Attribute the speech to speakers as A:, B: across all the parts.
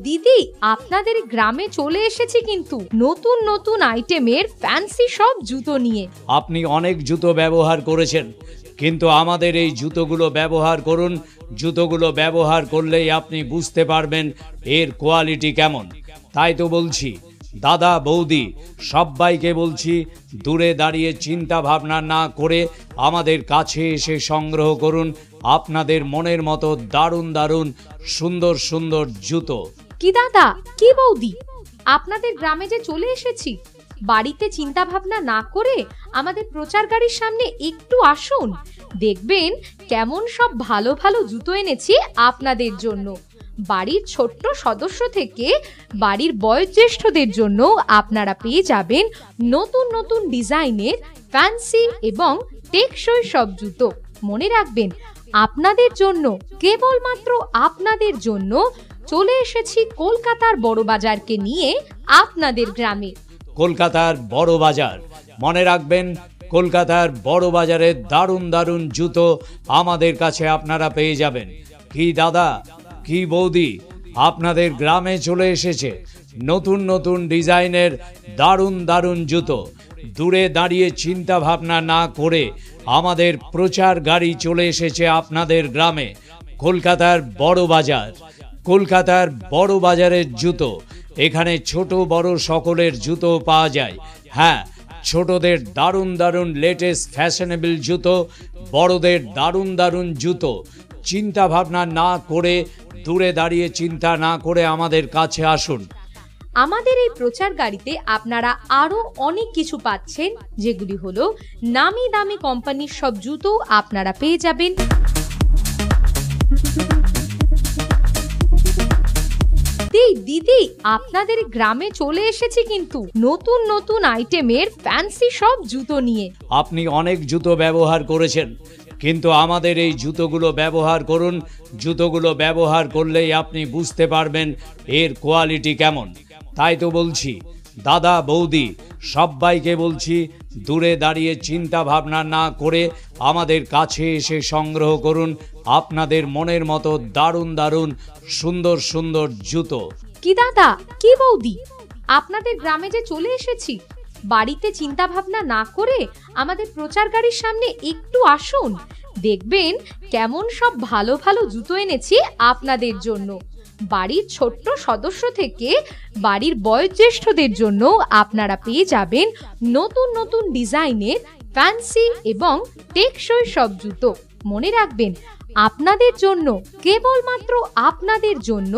A: দিদি, আপনাদের গ্রামে চলে এসেছি কিন্তু নতুন নতুন আইটেমের ফ্যান্সি সব জুতো নিয়ে।
B: আপনি অনেক জুতো ব্যবহার করেছেন, কিন্তু আমাদের এই জুতোগুলো ব্যবহার করুন। জুতোগুলো ব্যবহার করলেই আপনি বুঝতে পারবেন এর কোয়ালিটি কেমন। তাই তো বলছি দাদা বৌদি সবাইকে বলছি, দূরে দাঁড়িয়ে চিন্তা ভাবনা না করে আমাদের কাছে এসে সংগ্রহ করুন আপনাদের মনের মতো দারুণ দারুণ সুন্দর সুন্দর জুতো।
A: কি দাদা, কি বৌদি, আপনাদের গ্রামে যে চলে এসেছি, বাড়িতে চিন্তা ভাবনা না করে আমাদের প্রচার গাড়ির সামনে একটু আসুন, দেখবেন কেমন সব ভালো ভালো জুতো এনেছি আপনাদের জন্য। বাড়ির ছোট্ট সদস্য থেকে বাড়ির বয়োজ্যেষ্ঠদের জন্য আপনারা পেয়ে যাবেন নতুন নতুন ডিজাইনের ফ্যান্সি এবং টেকসই সব জুতো। মনে রাখবেন, আপনাদের জন্য, কেবলমাত্র আপনাদের জন্য চলে এসেছি কলকাতার বড় বাজারকে নিয়ে আপনাদের গ্রামে।
B: কলকাতার বড় বাজার, মনে রাখবেন কলকাতার বড় বাজারে দারুণ দারুণ জুতো আমাদের কাছে আপনারা পেয়ে যাবেন। কি দাদা, কি বৌদি, আপনাদের গ্রামে চলে এসেছে নতুন নতুন ডিজাইনের দারুণ দারুণ জুতো। দূরে দাঁড়িয়ে চিন্তা ভাবনা না করে আমাদের প্রচার গাড়ি চলে এসেছে আপনাদের গ্রামে। কলকাতার বড় বাজার, কলকাতার বড় বাজারের জুতো, এখানে ছোট বড় সকলের জুতো পাওয়া যায়। হ্যাঁ, ছোটদের দারুণ দারুণ লেটেস্ট ফ্যাশনেবল জুতো, বড়দের দারুণ দারুণ জুতো। চিন্তা ভাবনা না করে, দূরে দাঁড়িয়ে চিন্তা না করে আমাদের কাছে আসুন।
A: আমাদের এই প্রচার গাড়িতে আপনারা আরো অনেক কিছু পাচ্ছেন, যেগুলি হলো নামি দামি কোম্পানির সব জুতো আপনারা পেয়ে যাবেন। দিদি, আপনাদের গ্রামে চলে এসেছি কিন্তু নতুন নতুন আইটেমের ফ্যান্সি সব জুতো নিয়ে।
B: আপনি অনেক জুতো ব্যবহার করেছেন, কিন্তু আমাদের এই জুতোগুলো ব্যবহার করুন। জুতোগুলো ব্যবহার করলেই আপনি বুঝতে পারবেন এর কোয়ালিটি কেমন। তাই তো বলছি দাদা বৌদি সবাইকে বলছি, দূরে দাঁড়িয়ে চিন্তা ভাবনা না করে আমাদের কাছে এসে সংগ্রহ করুন আপনাদের মনের মতো দারুণ দারুণ সুন্দর সুন্দর জুতো।
A: কি দাদা, কি বৌদি, আপনাদের গ্রামে যে চলে এসেছি, বাড়িতে চিন্তা ভাবনা না করে আমাদের প্রচার গাড়ির সামনে একটু আসুন, দেখবেন কেমন সব ভালো ভালো জুতো এনেছি আপনাদের জন্য। বাড়ির ছোট্ট সদস্য থেকে বাড়ির বয়োজ্যেষ্ঠদের জন্য আপনারা পেয়ে যাবেন নতুন নতুন ডিজাইনের ফ্যান্সি এবং টেকসই সব জুতো। মনে রাখবেন, আপনাদের জন্য, কেবলমাত্র আপনাদের জন্য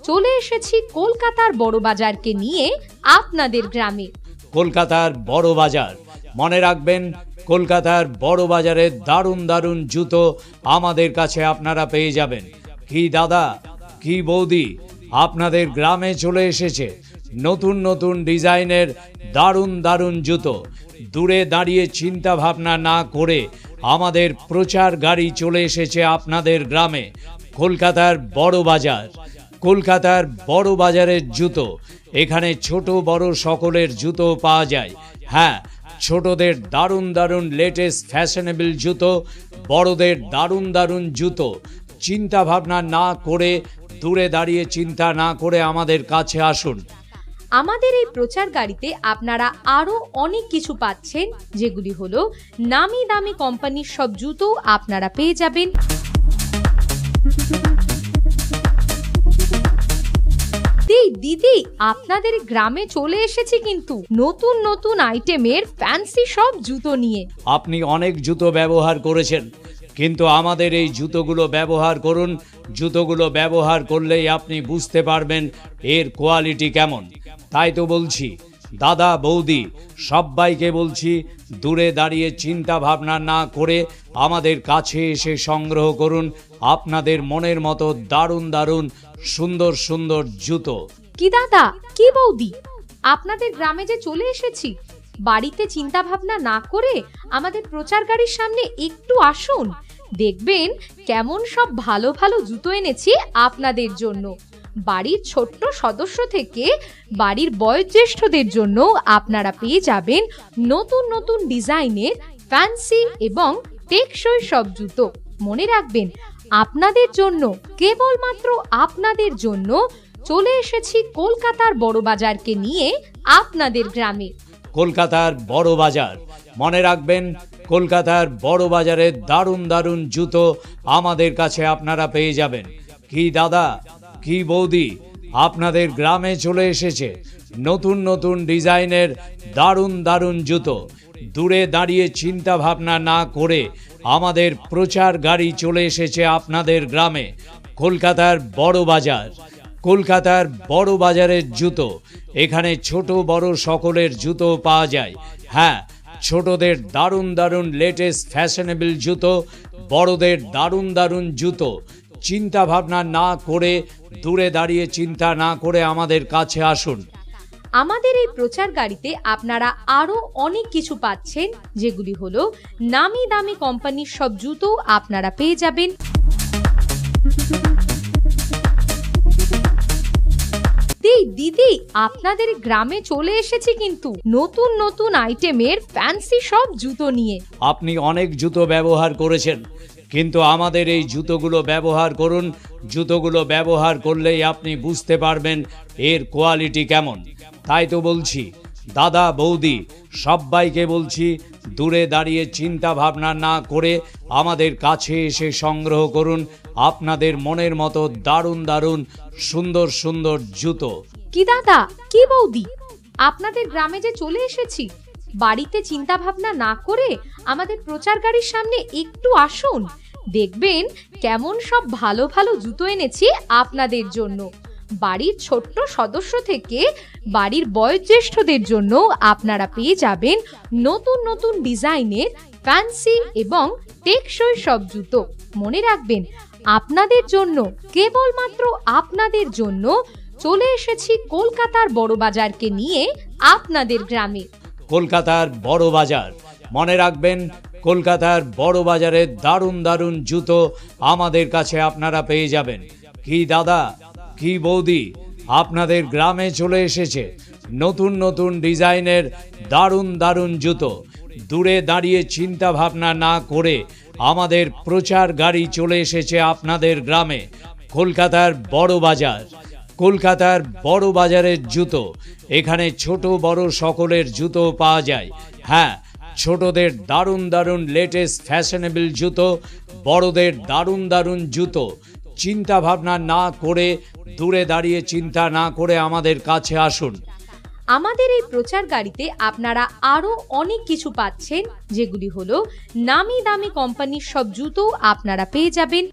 A: চলে এসেছি কলকাতার বড় বাজারকে নিয়ে আপনাদের গ্রামে।
B: কলকাতার বড় বাজার, মনে রাখবেন কলকাতার বড় বাজারে দারুণ দারুণ জুতো আমাদের কাছে আপনারা পেয়ে যাবেন। কি দাদা, কি বৌদি, আপনাদের গ্রামে চলে এসেছে নতুন নতুন ডিজাইনের দারুণ দারুণ জুতো। দূরে দাঁড়িয়ে চিন্তা ভাবনা না করে আমাদের প্রচার গাড়ি চলে এসেছে আপনাদের গ্রামে। কলকাতার বড় বাজার, কলকাতার বড় বাজারের জুতো, এখানে ছোট বড় সকলের জুতো পাওয়া যায়। হ্যাঁ, ছোটদের দারুণ দারুণ লেটেস্ট ফ্যাশনেবল জুতো, বড়দের দারুণ দারুণ জুতো। চিন্তা ভাবনা না করে, দূরে দাঁড়িয়ে চিন্তা না করে আমাদের কাছে আসুন।
A: আমাদের এই প্রচার গাড়িতে আপনারা আরো অনেক কিছু পাচ্ছেন, যেগুলি হলো নামি দামি কোম্পানির সব জুতো আপনারা পেয়ে যাবেন। দিদি, আপনাদের গ্রামে চলে এসেছি কিন্তু নতুন নতুন আইটেমের ফ্যান্সি সব জুতো নিয়ে।
B: আপনি অনেক জুতো ব্যবহার করেছেন, কিন্তু আমাদের এই জুতোগুলো ব্যবহার করুন। জুতোগুলো ব্যবহার করলেই আপনি বুঝতে পারবেন এর কোয়ালিটি কেমন। তাই তো বলছি দাদা বৌদি সবাইকে বলছি, দূরে দাঁড়িয়ে চিন্তা ভাবনা না করে আমাদের কাছে এসে সংগ্রহ করুন আপনাদের মনের মতো দারুণ দারুণ সুন্দর সুন্দর জুতো।
A: কি দাদা, কি বৌদি, আপনাদের গ্রামে যে চলে এসেছি, বাড়িতে চিন্তা ভাবনা না করে আমাদের প্রচার গাড়ির সামনে একটু আসুন, দেখবেন কেমন সব ভালো ভালো জুতো এনেছি আপনাদের জন্য। বাড়ির ছোট্ট সদস্য থেকে বাড়ির বয়োজ্যেষ্ঠদের জন্য আপনারা পেয়ে যাবেন নতুন নতুন ডিজাইনের ফ্যান্সি এবং টেকসই সব জুতো। মনে রাখবেন, আপনাদের জন্য, কেবলমাত্র আপনাদের জন্য চলে এসেছি কলকাতার বড় বাজারকে নিয়ে আপনাদের গ্রামে।
B: কলকাতার বড় বাজার, মনে রাখবেন কলকাতার বড় বাজারের দারুণ দারুণ জুতো আমাদের কাছে আপনারা পেয়ে যাবেন। কি দাদা, কি বৌদি, আপনাদের গ্রামে চলে এসেছে নতুন নতুন ডিজাইনের দারুণ দারুণ জুতো। দূরে দাঁড়িয়ে চিন্তা ভাবনা না করে আমাদের প্রচার গাড়ি চলে এসেছে আপনাদের গ্রামে। কলকাতার বড় বাজার, কলকাতার বড় বাজারের জুতো, এখানে ছোট বড় সকলের জুতো পাওয়া যায়। হ্যাঁ, ছোটদের দারুণ দারুণ লেটেস্ট ফ্যাশনেবল জুতো, বড়দের দারুণ দারুণ জুতো। চিন্তা ভাবনা না করে, দূরে দাঁড়িয়ে চিন্তা না করে আমাদের কাছে আসুন।
A: আমাদের এই প্রচার গাড়িতে আপনারা আরো অনেক কিছু পাচ্ছেন, যেগুলি হলো নামি দামি কোম্পানির সব জুতো আপনারা পেয়ে যাবেন। দিদি, আপনাদের গ্রামে চলে এসেছি কিন্তু নতুন নতুন আইটেমের ফ্যান্সি সব জুতো নিয়ে।
B: আপনি অনেক জুতো ব্যবহার করেছেন, কিন্তু আমাদের এই জুতোগুলো ব্যবহার করুন। জুতোগুলো ব্যবহার করলেই আপনি বুঝতে পারবেন এর কোয়ালিটি কেমন। তাই তো বলছি দাদা, বৌদি, সবাইকে বলছি দূরে দাঁড়িয়ে চিন্তা ভাবনা না করে আমাদের কাছে এসে সংগ্রহ করুন আপনাদের মনের মতো দারুণ দারুণ সুন্দর সুন্দর জুতো।
A: কি দাদা, কি বৌদি, আপনাদের গ্রামে যে চলে এসেছি, বাড়িতে চিন্তা ভাবনা না করে আমাদের প্রচার গাড়ির সামনে একটু আসুন। দেখবেন কেমন সব ভালো ভালো জুতো এনেছি আপনাদের জন্য। বাড়ির ছোট্ট সদস্য থেকে বাড়ির বয়োজ্যেষ্ঠদের জন্য আপনারা পেয়ে যাবেন নতুন নতুন ডিজাইনের ফ্যান্সি এবং টেকসই সব জুতো। মনে রাখবেন, আপনাদের জন্য, কেবলমাত্র আপনাদের জন্য চলে এসেছি কলকাতার বড় বাজারকে নিয়ে আপনাদের গ্রামে।
B: কলকাতার বড় বাজার, মনে রাখবেন কলকাতার বড় বাজারের দারুণ দারুণ জুতো আমাদের কাছে আপনারা পেয়ে যাবেন। কি দাদা, কি বৌদি, আপনাদের গ্রামে চলে এসেছে নতুন নতুন ডিজাইনের দারুণ দারুণ জুতো। দূরে দাঁড়িয়ে চিন্তা ভাবনা না করে আমাদের প্রচার গাড়ি চলে এসেছে আপনাদের গ্রামে। কলকাতার বড় বাজার, কলকাতার বড় বাজারের জুতো, এখানে ছোট বড় সকলের জুতো পাওয়া যায়। হ্যাঁ, ছোটদের দারুণ দারুণ লেটেস্ট ফ্যাশনেবল জুতো, বড়দের দারুণ দারুণ জুতো। চিন্তা ভাবনা না করে, দূরে দাঁড়িয়ে চিন্তা না করে আমাদের কাছে আসুন।
A: আমাদের এই প্রচার গাড়িতে আপনারা আরো অনেক কিছু পাচ্ছেন, যেগুলি হলো নামি দামি কোম্পানির সব জুতো আপনারা পেয়ে যাবেন।